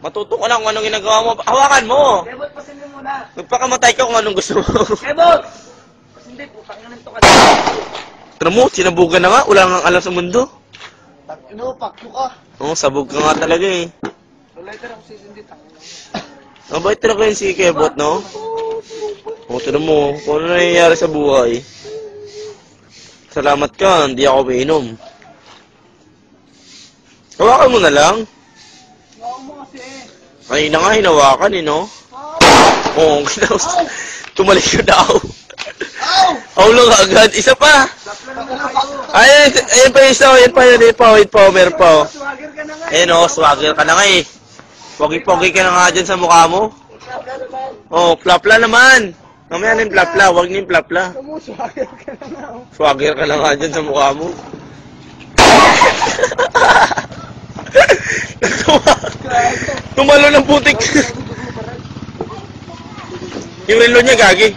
Matuto ka lang kung anong ginagawa mo. Hawakan mo! Kebot, pasin mo muna. Magpakamatay ka kung anong gusto mo. Kebot! Pasin din, putang ina nito ka. Tara mo, sinabugan na nga. Wala nga alam sa mundo. Ano, pakyo ka. Oo, sabog ka nga talaga eh. Lighter ako sisindi, tangin. Mabait talaga yun si Kebot, no? O, tira mo, kung ano nangyayari sa buhay. Salamat ka, hindi ako mainom. Hawakan mo na lang. Hawakan mo kasi. Ay na nga, hinawakan eh, no? Oo, kinaus. Tumalik ka daw. Hawlo ka agad. Isa pa. Ayan pa yung isa. Ayan pa yun. Wait pa. Meron pa. Swagger ka na nga. Ayan o, swagger ka na nga eh. Pogi-pogi ka na nga dyan sa mukha mo. Oh, plapla naman. Mamaya na yung plapla. Huwag na yung plapla. Swagger ka na nga. Swagger ka na nga dyan sa mukha mo. Tumalo ng putik. Yung relo niya, gagi.